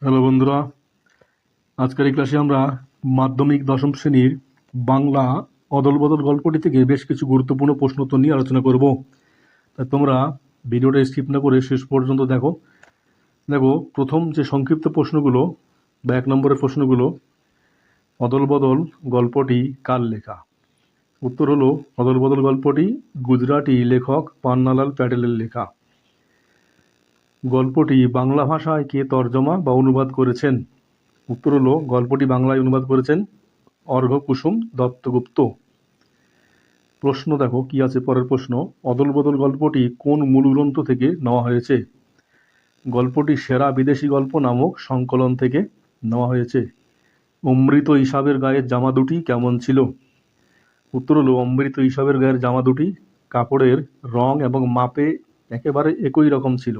Hello বন্ধুরা, আজকের এই ক্লাসে আমরা মাধ্যমিক দশম শ্রেণীর বাংলা অদল বদল গল্পটি থেকে বেশ কিছু গুরুত্বপূর্ণ প্রশ্নোত্তর নিয়ে আলোচনা করব। তাই তোমরা ভিডিওটা স্কিপ না করে শেষ পর্যন্ত দেখো। প্রথম যে সংক্ষিপ্ত প্রশ্নগুলো বা 1 নম্বরের প্রশ্নগুলো, অদল বদল গল্পটি কার লেখা? উত্তর হলো অদল বদল গল্পটি গুজরাটি লেখক পান্নালাল প্যাটেলের লেখা। গল্পটি বাংলা ভাষায় কে তর্জমা বা অনুবাদ করেছেন? উত্তর হলো গল্পটি বাংলায় অনুবাদ করেছেন অর্ঘ্যকুসুম দত্তগুপ্ত। প্রশ্ন দেখো কি আছে পরের প্রশ্ন, অদল বদল গল্পটি কোন মূল গ্রন্থ থেকে নেওয়া হয়েছে? গল্পটি সেরা বিদেশি গল্প নামক সংকলন থেকে নেওয়া হয়েছে। অমৃত ইসাবের গায়ের জামা দুটি কেমন ছিল? উত্তর হলো অমৃত ইসাবের গায়ের জামা দুটি কাপড়ের রং এবং মাপে একেবারে একই রকম ছিল।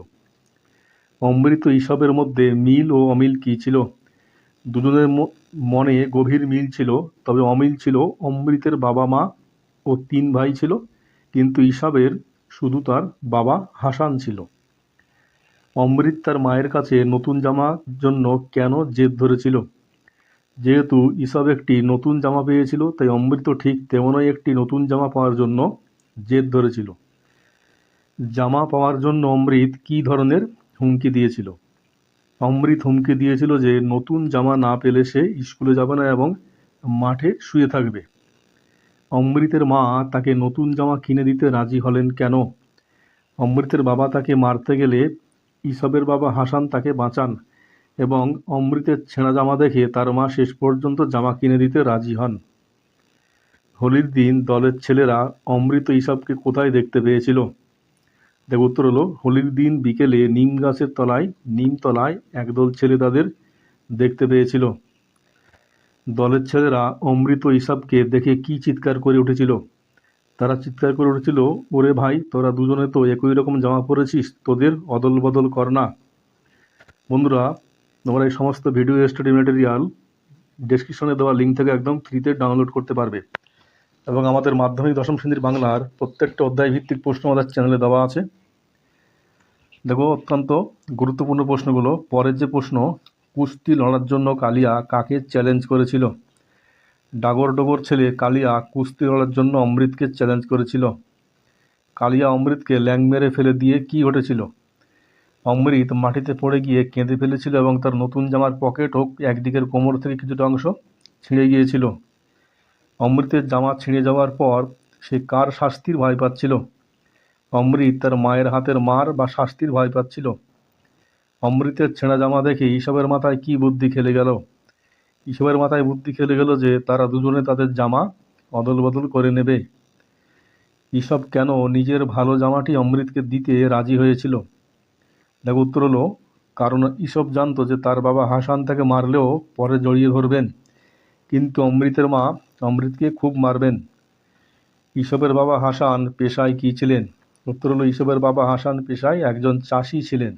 অমৃত ইসাবের মধ্যে মিল ও অমিল কি ছিল? দুজনের মনে গভীর মিল ছিল, তবে অমিল ছিল অমৃতের বাবা মা ও 3 ভাই ছিল, কিন্তু ইসাবের শুধু তার বাবা হাসান ছিল। অমৃত তার মায়ের কাছে নতুন জামার জন্য কেন জেদ ধরেছিল? যেহেতু ইসাব একটি নতুন জামা পেয়েছিল, তাই অমৃত ঠিক তেমনই একটি নতুন জামা পাওয়ার জন্য জেদ ধরেছিল। জামা পাওয়ার জন্য অমৃত কী ধরনের হুমকি দিয়েছিল? অমৃত হুমকি দিয়েছিল যে নতুন জামা না পেলে সে স্কুলে যাবে না এবং মাঠে শুয়ে থাকবে। অমৃতের মা তাকে নতুন জামা কিনে দিতে রাজি হলেন কেন? অমৃতের বাবা তাকে মারতে গেলে ইসবের বাবা হাসান তাকে বাঁচান এবং অমৃতের ছেঁড়া জামা দেখে তার মা শেষ পর্যন্ত জামা কিনে দিতে রাজি হন। হোলির দিন দলের ছেলেরা অমৃত ইসবকে কোথায় দেখতে পেয়েছিল? উত্তর হলো হোলির দিন বিকেলে নিমতলায় একদল ছেলে তাদের দেখতে পেয়েছিল। দলের ছেলেরা অমৃত ইসাবকে দেখে কি চিৎকার করে উঠেছিল? তারা চিৎকার করে উঠেছিল, ওরে ভাই, তোরা দুজনে তো একই রকম জামা পরেছিস, তোদের অদল বদল কর না। বন্ধুরা, তোমরা এই সমস্ত ভিডিও স্টাডি ম্যাটেরিয়াল ডেসক্রিপশনে দেওয়া লিঙ্ক থেকে একদম ফ্রিতে ডাউনলোড করতে পারবে এবং আমাদের মাধ্যমিক দশম শ্রেণীর বাংলার প্রত্যেকটা অধ্যায় ভিত্তিক প্রশ্ন আমাদের চ্যানেলে দেওয়া আছে। অত্যন্ত গুরুত্বপূর্ণ প্রশ্নগুলো। পরের যে প্রশ্ন, কুস্তি লড়ার জন্য কালিয়া কাকে চ্যালেঞ্জ করেছিল? ডাগর ছেলে কালিয়া কুস্তি লড়ার জন্য অমৃতকে চ্যালেঞ্জ করেছিল। কালিয়া অমৃতকে ল্যাং মেরে ফেলে দিয়ে কি ঘটেছিল? অমৃত মাটিতে পড়ে গিয়ে কেঁদে ফেলেছিল এবং তার নতুন জামার পকেট ও একদিকের কোমর থেকে কিছুটা অংশ ছিঁড়ে গিয়েছিল। অমৃতের জামা ছিঁড়ে যাওয়ার পর সে কার শাস্তির ভয় পাচ্ছিল? অমৃত তার মায়ের হাতের মার বা শাস্তির ভয় পাচ্ছিল। অমৃতের ছেঁড়া জামা দেখে ইসবের মাথায় কি বুদ্ধি খেলে গেল? ইসবের মাথায় বুদ্ধি খেলে গেল যে তারা দুজনে তাদের জামা অদল বদল করে নেবে। ইসব কেন নিজের ভালো জামাটি অমৃতকে দিতে রাজি হয়েছিল? উত্তর হলো কারণ ইসব জানতো যে তার বাবা হাসান তাকে মারলেও পরে জড়িয়ে ধরবেন, কিন্তু অমৃতের মা অমৃতকে খুব মারবেন। ইসবের বাবা হাসান পেশায় কী ছিলেন? উত্তর হলো ইসবের বাবা হাসান পেশায় একজন চাষি ছিলেন।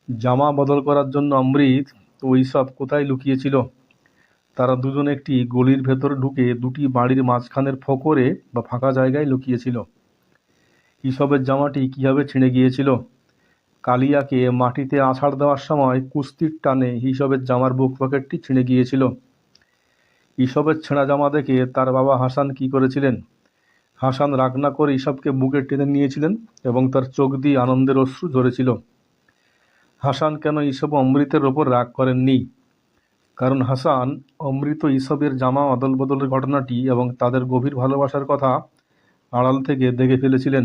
জামা বদল করার জন্য অমৃত ও ইসব কোথায় লুকিয়েছিল? তারা দুজনে একটি গলির ভেতর ঢুকে দুটি বাড়ির মাঝখানের ফোকরে বা ফাঁকা জায়গায় লুকিয়েছিল। ইসবের জামাটি কিভাবে ছিঁড়ে গিয়েছিল? কালিয়াকে মাটিতে আছাড় দেওয়ার সময় কুস্তির টানে ইসবের জামার বুক পকেটটি ছিঁড়ে গিয়েছিল। ইসবের ছেঁড়া জামা দেখে তার বাবা হাসান কি করেছিলেন? হাসান রাগ না করে ইসবকে বুকে টেনে নিয়েছিলেন এবং তার চোখ দিয়ে আনন্দের অশ্রু ঝরেছিল। হাসান কেন ইসব অমৃতের ওপর রাগ করেননি? কারণ হাসান অমৃত ইসবের জামা অদল বদলের ঘটনাটি এবং তাদের গভীর ভালোবাসার কথা আড়াল থেকে দেখে ফেলেছিলেন।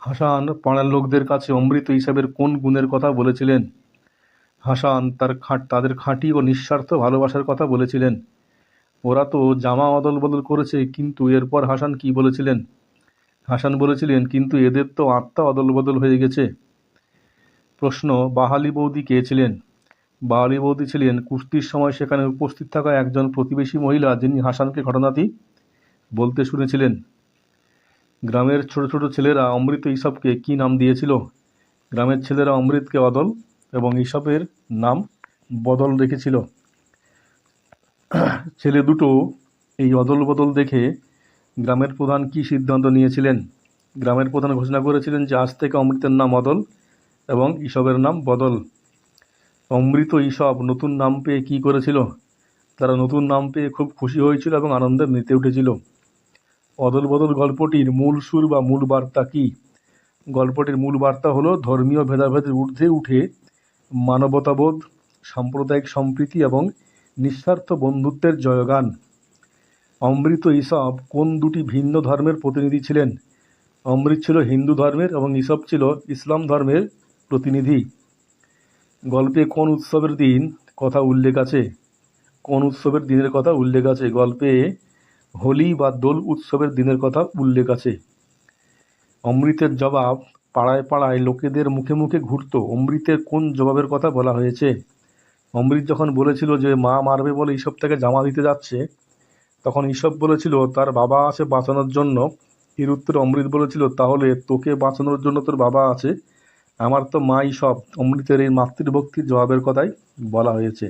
হাসান পাড়ার লোকদের কাছে অমৃত ইসবের কোন গুণের কথা বলেছিলেন? হাসান তাদের খাঁটি ও নিঃস্বার্থ ভালোবাসার কথা বলেছিলেন। ওরা তো জামা অদল বদল করেছে, কিন্তু এরপর হাসান কি বলেছিলেন? হাসান বলেছিলেন, কিন্তু এদের তো আত্মা অদল বদল হয়ে গেছে। প্রশ্ন, বাহালি বৌদি কে ছিলেন? বাহালি বৌদি ছিলেন কুস্তির সময় সেখানে উপস্থিত থাকা একজন প্রতিবেশী মহিলা, যিনি হাসানকে ঘটনাটি বলতে শুনেছিলেন। গ্রামের ছোট ছোট ছেলেরা অমৃত ইসবকে কি নাম দিয়েছিল? গ্রামের ছেলেরা অমৃতকে অদল এবং ইসবের নাম বদল রেখেছিল। ছেলে দুটো এই অদল বদল দেখে গ্রামের প্রধান কি সিদ্ধান্ত নিয়েছিলেন? গ্রামের প্রধান ঘোষণা করেছিলেন যে আজ থেকে অমৃতের নাম অদল এবং ইসবের নাম বদল। অমৃত ঈশব নতুন নাম পেয়ে কী করেছিল? তারা নতুন নাম পেয়ে খুব খুশি হয়েছিল এবং আনন্দে মেতে উঠেছিল। অদল বদল গল্পটির মূল সুর বা মূল বার্তা কী? গল্পটির মূল বার্তা হলো ধর্মীয় ভেদাভেদের ঊর্ধ্বে উঠে মানবতাবোধ, সাম্প্রদায়িক সম্প্রীতি এবং নিঃস্বার্থ বন্ধুত্বের জয়গান। অমৃত ঈশব কোন দুটি ভিন্ন ধর্মের প্রতিনিধি ছিলেন? অমৃত ছিল হিন্দু ধর্মের এবং ঈশব ছিল ইসলাম ধর্মের প্রতিনিধি। গল্পে কোন উৎসবের দিন কথা উল্লেখ আছে? কোন উৎসবের দিনের কথা উল্লেখ আছে? গল্পে হোলি বা দোল উৎসবের দিনের কথা উল্লেখ আছে। অমৃতের জবাব পাড়ায় পাড়ায় লোকেদের মুখে মুখে ঘুরত। অমৃতের কোন জবাবের কথা বলা হয়েছে? অমৃত যখন বলেছিল যে মা মারবে বলে ঈশব তাকে জামা দিতে যাচ্ছে, তখন ঈশব বলেছিল তার বাবা আছে বাঁচানোর জন্য। এর উত্তরে অমৃত বলেছিল, তাহলে তোকে বাঁচানোর জন্য তোর বাবা আছে, আমার তো মা ঈশব। অমৃতের এই মাতৃভক্তির জবাবের কথাই বলা হয়েছে।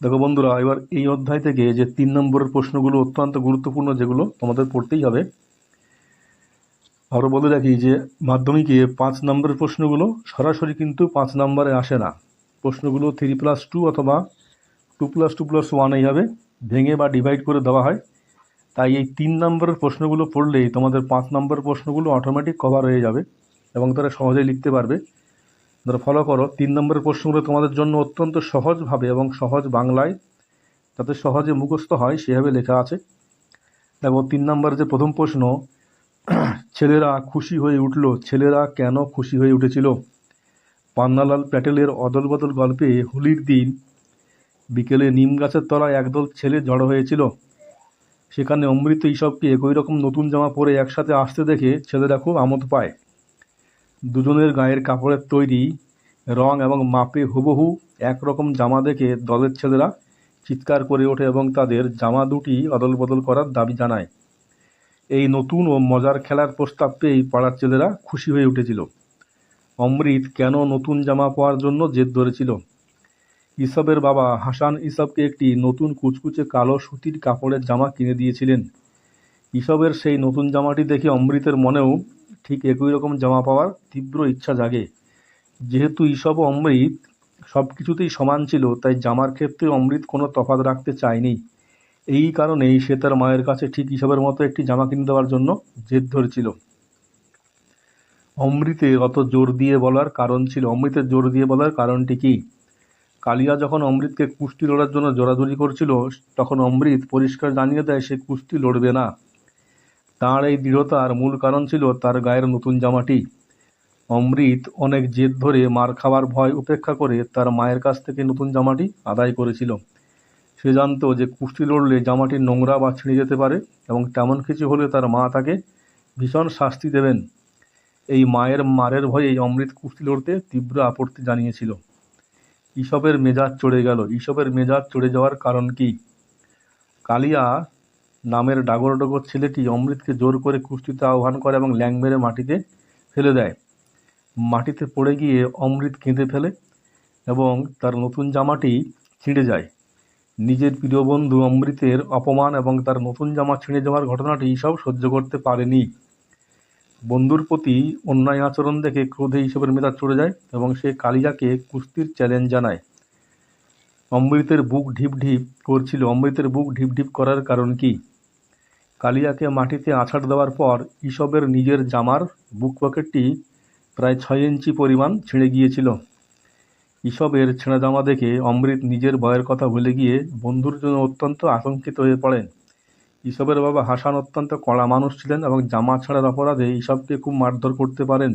দেখো বন্ধুরা, এবার এই অধ্যায় থেকে যে 3 নম্বরের প্রশ্নগুলো অত্যন্ত গুরুত্বপূর্ণ, যেগুলো তোমাদের পড়তেই হবে। আরও বলে রাখি যে মাধ্যমিকে 5 নম্বরের প্রশ্নগুলো সরাসরি কিন্তু 5 নম্বরে আসে না। প্রশ্নগুলো 3+2 অথবা 2+2+1 এইভাবে ভেঙে বা ডিভাইড করে দেওয়া হয়। তাই এই 3 নম্বরের প্রশ্নগুলো পড়লেই তোমাদের 5 নম্বরের প্রশ্নগুলো অটোমেটিক কভার হয়ে যাবে এবং তারা সহজেই লিখতে পারবে। ধরো ফলো করো, 3 নম্বরের প্রশ্নগুলো তোমাদের জন্য অত্যন্ত সহজভাবে এবং সহজ বাংলায় যাতে সহজে মুখস্থ হয় সেভাবে লেখা আছে। দেখো 3 নম্বরের যে প্রথম প্রশ্ন, ছেলেরা খুশি হয়ে উঠল, ছেলেরা কেন খুশি হয়ে উঠেছিল? পান্নালাল প্যাটেলের অদল বদল গল্পে হোলির দিন বিকেলে নিম গাছের তলায় একদল ছেলে জড়ো হয়েছিল। সেখানে অমৃত ঈশবকে একই রকম নতুন জামা পরে একসাথে আসতে দেখে ছেলেরা খুব আমোদ পায়। দুজনের গায়ের কাপড়ের তৈরি, রং এবং মাপে হুবহু একরকম জামা দেখে দলের ছেলেরা চিৎকার করে ওঠে এবং তাদের জামা দুটি অদল বদল করার দাবি জানায়। এই নতুন ও মজার খেলার প্রস্তাব পেয়েই পাড়ার ছেলেরা খুশি হয়ে উঠেছিল। অমৃত কেন নতুন জামা পাওয়ার জন্য জেদ ধরেছিল? ঈশবের বাবা হাসান ঈশবকে একটি নতুন কুচকুচে কালো সুতির কাপড়ের জামা কিনে দিয়েছিলেন। ঈশবের সেই নতুন জামাটি দেখে অমৃতের মনেও ঠিক একই রকম জামা পাওয়ার তীব্র ইচ্ছা জাগে। যেহেতু ঈশব ও অমৃত সব কিছুতেই সমান ছিল, তাই জামার ক্ষেত্রে অমৃত কোনো তফাৎ রাখতে চায়নি। এই কারণেই সে তার মায়ের কাছে ঠিক ঈশবের মতো একটি জামা কিনে দেওয়ার জন্য জেদ ধরেছিল। অমৃতের জোর দিয়ে বলার কারণটি কি? কালিয়া যখন অমৃতকে কুস্তি লড়ার জন্য জোরাজুরি করছিল, তখন অমৃত পরিষ্কার জানিয়ে দেয় সে কুস্তি লড়বে না। তাঁর এই দৃঢ়তার মূল কারণ ছিল তার গায়ের নতুন জামাটি। অমৃত অনেক জেদ ধরে মার খাওয়ার ভয় উপেক্ষা করে তার মায়ের কাছ থেকে নতুন জামাটি আদায় করেছিল। সে জানত যে কুস্তি লড়লে জামাটি নোংরা বা ছিঁড়ে যেতে পারে এবং তেমন কিছু হলে তার মা তাকে ভীষণ শাস্তি দেবেন। এই মারের ভয়েই অমৃত কুস্তি লড়তে তীব্র আপত্তি জানিয়েছিল। ঈশবের মেজাজ চড়ে গেল। ঈশবের মেজাজ চড়ে যাওয়ার কারণ কি? কালিয়া নামের ডাগর ডগর ছেলেটি অমৃতকে জোর করে কুস্তিতে আহ্বান করে এবং ল্যাং মেরে মাটিতে ফেলে দেয়। মাটিতে পড়ে গিয়ে অমৃত কেঁদে ফেলে এবং তার নতুন জামাটি ছিঁড়ে যায়। নিজের প্রিয় বন্ধু অমৃতের অপমান এবং তার নতুন জামা ছিঁড়ে যাওয়ার ঘটনাটি ঈশব সহ্য করতে পারেনি। বন্ধুর প্রতি অন্যায় আচরণ দেখে ক্রোধে ঈশবের মেজাজ চড়ে যায় এবং সে কালিয়াকে কুস্তির চ্যালেঞ্জ জানায়। অমৃতের বুক ঢিপ ঢিপ করার কারণ কি? কালিয়াকে মাটিতে আছাড় দেওয়ার পর ঈশবের নিজের জামার বুক পকেটটি প্রায় 6 ইঞ্চি পরিমাণ ছিঁড়ে গিয়েছিল। ঈশবের ছেঁড়া জামা দেখে অমৃত নিজের ভয়ের কথা ভুলে গিয়ে বন্ধুর জন্য অত্যন্ত আতঙ্কিত হয়ে পড়েন। ঈশবের বাবা হাসান অত্যন্ত কড়া মানুষ ছিলেন এবং জামা ছাড়ার অপরাধে ঈশবকে খুব মারধর করতে পারেন।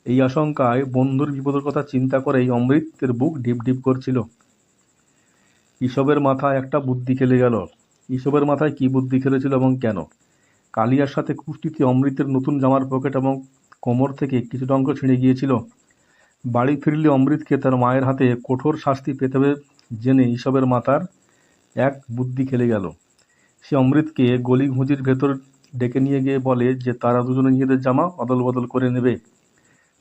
এই আশঙ্কায় বন্ধুর বিপদের কথা চিন্তা করেই অমৃতের বুক ঢিপ করছিল। ঈশবের মাথায় একটা বুদ্ধি খেলে গেল। ঈশবের মাথায় কী বুদ্ধি খেলেছিল এবং কেন? কালিয়ার সাথে কুস্তিতে অমৃতের নতুন জামার পকেট এবং কোমর থেকে কিছুটা অংশ ছিঁড়ে গিয়েছিল। বাড়ি ফিরলে অমৃতকে তার মায়ের হাতে কঠোর শাস্তি পেতে হবে জেনে ঈশবের মাথার এক বুদ্ধি খেলে গেল। সে অমৃতকে গলি ঘুঁজির ভেতর ডেকে নিয়ে গিয়ে বলে যে তারা দুজনে নিজেদের জামা অদল বদল করে নেবে।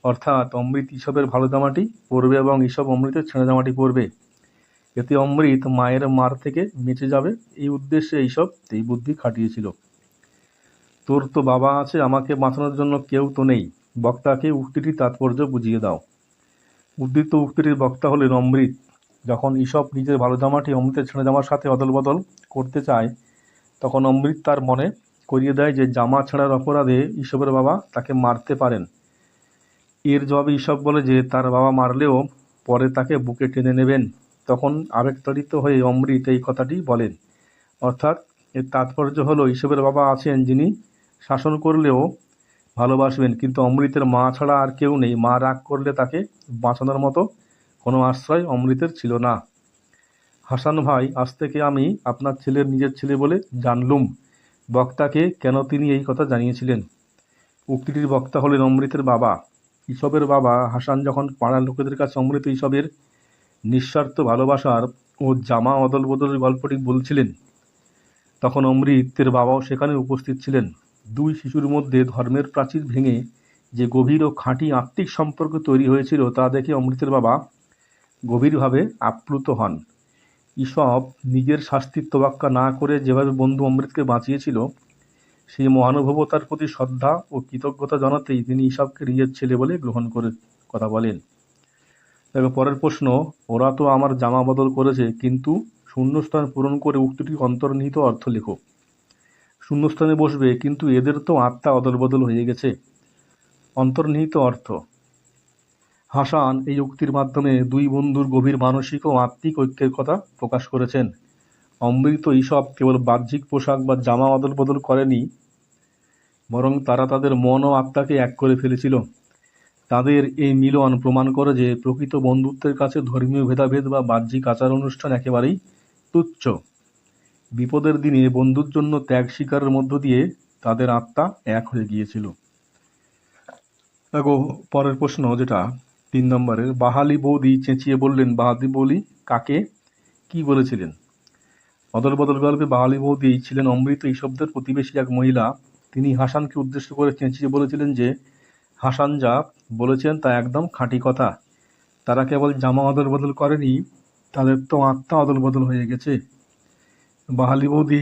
অর্থাৎ অমৃত ঈশবের ভালো জামাটি পরবে এবং ঈশব অমৃতের ছেঁড়া জামাটি পরবে। এতে অমৃত মায়ের মার থেকে বেঁচে যাবে। এই উদ্দেশ্যে ঈশব এই বুদ্ধি খাটিয়েছিল। তোর তো বাবা আছে, আমাকে বাঁচানোর জন্য কেউ তো নেই। বক্তাকে উক্তিটির তাৎপর্য বুঝিয়ে দাও। উদ্ধৃত উক্তিটির বক্তা হলেন অমৃত। যখন ঈশপ নিজের ভালো জামাটি অমৃতের ছেঁড়া জামার সাথে অদল বদল করতে চায়, তখন অমৃত তার মনে করিয়ে দেয় যে জামা ছেঁড়ার অপরাধে ঈশপের বাবা তাকে মারতে পারেন। এর জবাবে ঈশপ বলে যে তার বাবা মারলেও পরে তাকে বুকে টেনে নেবেন। তখন আবেগতাড়িত হয়ে অমৃত এই কথাটি বলেন। অর্থাৎ এর তাৎপর্য হলো ঈশপের বাবা আছেন যিনি শাসন করলেও ভালোবাসবেন, কিন্তু অমৃতের মা ছাড়া আর কেউ নেই। মা রাগ করলে তাকে বাঁচানোর মতো কোনো আশ্রয় অমৃতের ছিল না। হাসান ভাই, আজ থেকে আমি আপনার ছেলের নিজের ছেলে বলে জানলুম। বক্তাকে কেন তিনি এই কথা জানিয়েছিলেন? উক্তিটির বক্তা হলেন অমৃতের বাবা। ঈশপের বাবা হাসান যখন পাড়ার লোকেদের কাছে অমৃত ঈশপের নিঃস্বার্থ ভালোবাসার ও জামা অদল বদলের গল্পটি বলছিলেন, তখন অমৃতের বাবাও সেখানে উপস্থিত ছিলেন। দুই শিশুর মধ্যে ধর্মের প্রাচীর ভেঙে যে গভীর ও খাঁটি আত্মিক সম্পর্ক তৈরি হয়েছিল তা দেখে অমৃতের বাবা গভীরভাবে আপ্লুত হন। ঈশপ নিজের শাস্তির তোয়াক্কা না করে যেভাবে বন্ধু অমৃতকে বাঁচিয়েছিল, সেই মহানুভবতার প্রতি শ্রদ্ধা ও কৃতজ্ঞতা জানাতেই তিনি ঈশপকে নিজের ছেলে বলে গ্রহণ করে কথা বলেন। দেখো পরের প্রশ্ন, ওরা তো আমার জামা বদল করেছে, কিন্তু শূন্যস্থান পূরণ করে উক্তিটির অন্তর্নিহিত অর্থ লেখো। শূন্যস্থানে বসবে, কিন্তু এদের তো আত্মা অদল বদল হয়ে গেছে। অন্তর্নিহিত অর্থ: হাসান এই উক্তির মাধ্যমে দুই বন্ধুর গভীর মানসিক ও আত্মিক ঐক্যের কথা প্রকাশ করেছেন। অমৃত ও ঈশপ কেবল বাহ্যিক পোশাক বা জামা অদল বদল করেনি, বরং তারা তাদের মন ও আত্মাকে এক করে ফেলেছিল। তাদের এই মিলন প্রমাণ করে যে প্রকৃত বন্ধুত্বের কাছে ধর্মীয় ভেদাভেদ বা বাহ্যিক আচার অনুষ্ঠান একেবারেই তুচ্ছ। বিপদের দিনে বন্ধুর জন্য ত্যাগ স্বীকারের মধ্য দিয়ে তাদের আত্মা এক হয়ে গিয়েছিল। দেখো পরের প্রশ্ন, যেটা 3 নম্বরের, বাহালি বৌদি চেঁচিয়ে বললেন। বাহালি বৌদি কাকে কি বলেছিলেন? অদল বদল গল্পে বাহালি বৌদি ছিলেন অমৃত ঈশপদের প্রতিবেশী এক মহিলা। তিনি হাসানকে উদ্দেশ্য করে চেঁচিয়ে বলেছিলেন যে হাসান যা বলেছেন তা একদম খাঁটি কথা। তারা কেবল জামা অদল বদল করেনি, তাদের তো আত্মা অদল বদল হয়ে গেছে। বাহালি বৌদি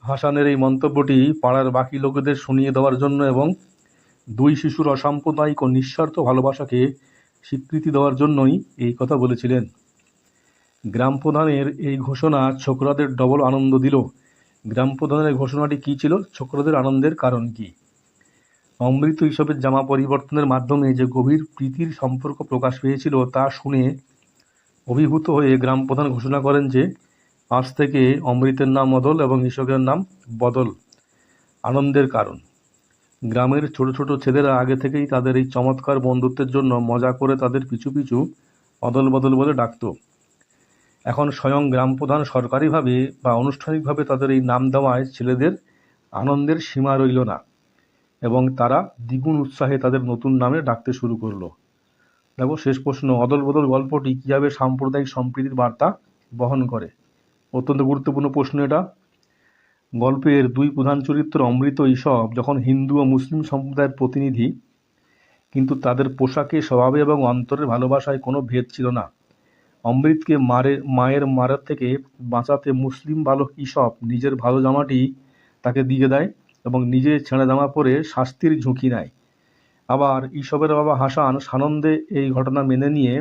হাসানের এই মন্তব্যটি পাড়ার বাকি লোকেদের শুনিয়ে দেওয়ার জন্য এবং দুই শিশুর অসাম্প্রদায়িক ও নিঃস্বার্থ ভালোবাসাকে স্বীকৃতি দেওয়ার জন্যই এই কথা বলেছিলেন। গ্রাম প্রধানের এই ঘোষণা ছোকরাদের ডবল আনন্দ দিল। গ্রাম প্রধানের ঘোষণাটি কী ছিল? ছোকরাদের আনন্দের কারণ কি? অমৃত ঈশপের জামা পরিবর্তনের মাধ্যমে যে গভীর প্রীতির সম্পর্ক প্রকাশ পেয়েছিল তা শুনে অভিভূত হয়ে গ্রাম প্রধান ঘোষণা করেন যে আজ থেকে অমৃতের নাম অদল এবং ঈশপের নাম বদল। আনন্দের কারণ: গ্রামের ছোট ছোট ছেলেরা আগে থেকেই তাদের এই চমৎকার বন্ধুত্বের জন্য মজা করে তাদের পিছু পিছু অদল বদল বলে ডাকত। এখন স্বয়ং গ্রাম প্রধান সরকারিভাবে বা আনুষ্ঠানিকভাবে তাদের এই নাম দেওয়ায় ছেলেদের আনন্দের সীমা রইল না এবং তারা দ্বিগুণ উৎসাহে তাদের নতুন নামে ডাকতে শুরু করলো। দেখো শেষ প্রশ্ন, অদল বদল গল্পটি কীভাবে সাম্প্রদায়িক সম্প্রীতির বার্তা বহন করে? অত্যন্ত গুরুত্বপূর্ণ প্রশ্ন এটা। গল্পের দুই প্রধান চরিত্র অমৃত ও ঈশপ যখন হিন্দু ও মুসলিম সম্প্রদায়ের প্রতিনিধি, কিন্তু তাদের পোশাকে, স্বভাবে এবং অন্তরের ভালোবাসায় কোনো ভেদ ছিল না। অমৃতকে মায়ের মারার থেকে বাঁচাতে মুসলিম বালক ঈশপ নিজের ভালো জামাটি তাকে দিয়ে দেয় এবং নিজে ছেঁড়া জামা পরে শাস্তির ঝুঁকি নেয়। আবার ঈশপের বাবা হাসান সানন্দে এই ঘটনা মেনে নিয়ে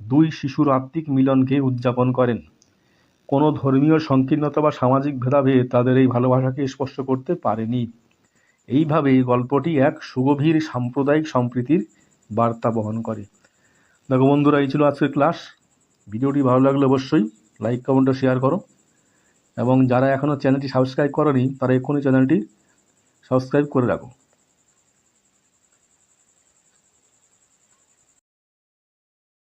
দুই শিশুর আত্মিক মিলনকে উদযাপন করেন। কোনো ধর্মীয় সংকীর্ণতা বা সামাজিক ভেদাভেদ তাদের এই ভালোবাসাকে স্পর্শ করতে পারেনি। এইভাবে গল্পটি এক সুগভীর সাম্প্রদায়িক সম্প্রীতির বার্তা বহন করে। দেখো বন্ধুরা, এই ছিল আজকের ক্লাস। ভিডিওটি ভালো লাগলে অবশ্যই লাইক, কমেন্ট ও শেয়ার করো, এবং যারা এখনও চ্যানেলটি সাবস্ক্রাইব করনি তারা এক্ষুনি চ্যানেলটি সাবস্ক্রাইব করে রাখো।